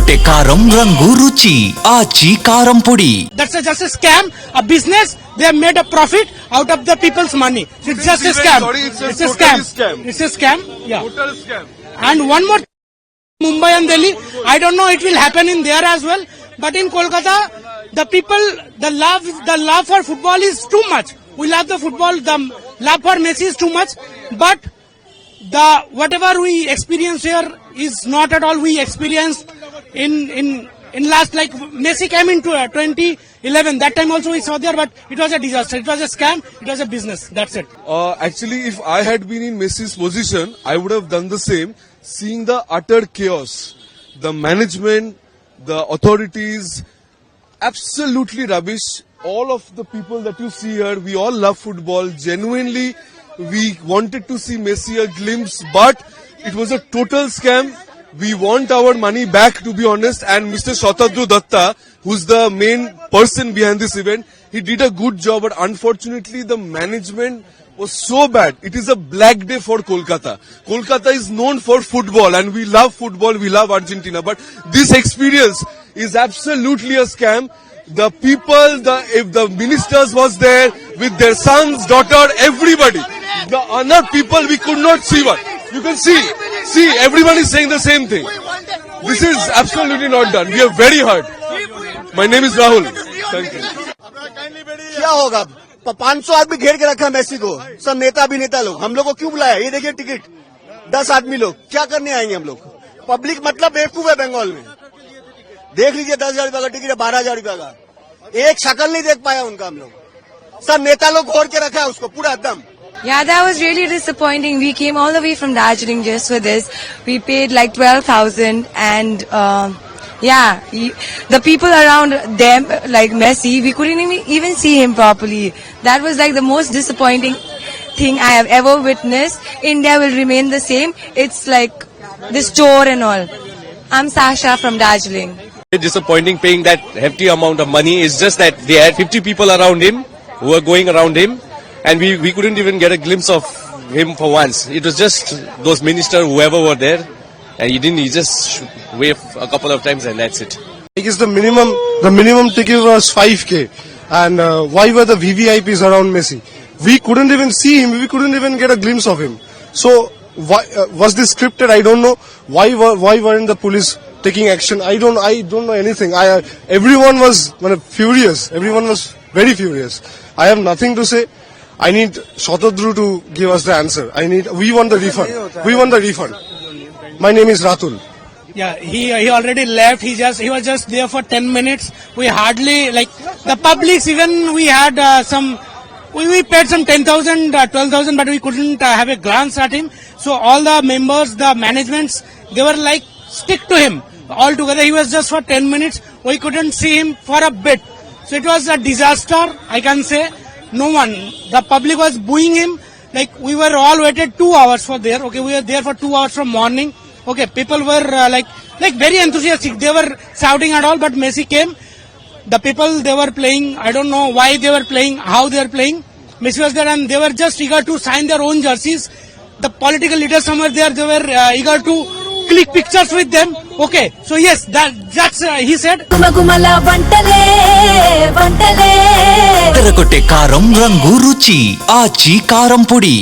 ఎర్రగొట్టే కారం రంగు రుచి ఆచి కారం పొడి. That's just a scam, a business. They have made a profit out of the people's money. It's just a scam. It's a scam. It's a scam. Yeah. Total scam. And one more, Mumbai and Delhi. I don't know it will happen in there as well. But in Kolkata, the people, the love for football is too much. We love the football. The love for Messi is too much. But the whatever we experience here is not at all we experienced in last, like Messi came into 2011. That time also we saw there, but it was a disaster. It was a scam. It was a business. That's it. Actually, if I had been in Messi's position, I would have done the same. Seeing the utter chaos, the management, the authorities, absolutely rubbish. All of the people that you see here, we all love football. Genuinely, we wanted to see Messi a glimpse, but it was a total scam. We want our money back, to be honest. And Mr. Shatadru Datta, who's the main person behind this event, he did a good job, but unfortunately the management was so bad. It is a black day for Kolkata. Kolkata is known for football and we love football, we love Argentina, but this experience is absolutely a scam. The people, if the ministers was there with their sons, daughter, everybody. The other people, we could not see one. You can see, everyone is saying the same thing. This is absolutely not done. We are very hurt. My name is Rahul. Thank you. क्या होगा? 500 आदमी घेर के रखा Messi को, सब नेता अभिनेता लोग. हम लोग को क्यों बुलाया? ये देखिए टिकट, 10 आदमी लोग क्या करने आएंगे हम लोग? पब्लिक मतलब बेवकूफ है बंगाल में. देख लीजिए 10,000 रुपया का टिकट है, 12,000 रुपया का. एक शक्ल नहीं देख पाया उनका हम लोग. सब नेता लोग घोर के रखा है उसको पूरा एकदम. Yeah, that was really disappointing. We came all the way from Darjeeling just for this. We paid like 12,000 and the people around them, like Messi, we couldn't even see him properly. That was like the most disappointing thing I have ever witnessed. India will remain the same. It's like this tour and all. I'm Sasha from Darjeeling. Very disappointing paying that hefty amount of money. It's just that they had 50 people around him who were going around him. And we couldn't even get a glimpse of him for once. It was just those ministers, whoever were there, and he just waved a couple of times and that's it. Because the minimum ticket was 5k, and why were the VVIPs around Messi? We couldn't even see him. We couldn't even get a glimpse of him. So why was this scripted? I don't know. Why weren't the police taking action? I don't know anything. Everyone was furious. Everyone was very furious. I have nothing to say. I need Shatadru to give us the answer. We want the refund. We want the refund. My name is Ratul. Yeah, he already left. He was just there for 10 minutes. We hardly, like the publics, even we had we paid some 10,000, 12,000, but we couldn't have a glance at him. So all the members, the managements, they were like stick to him all together. He was just for 10 minutes. We couldn't see him for a bit. So it was a disaster, I can say. No one, the public was booing him. Like we were all waited 2 hours for there. Okay, we were there for 2 hours from morning. Okay, people were like very enthusiastic. They were shouting and all, but Messi came. The people, they were playing. I don't know why they were playing, how they were playing. Messi was there and they were just eager to sign their own jerseys. The political leaders somewhere there, they were eager to click pictures with them. Okay, so yes, that's he said. ఎర్రగొట్టే కారం రంగు రుచి ఆచి కారం పొడి.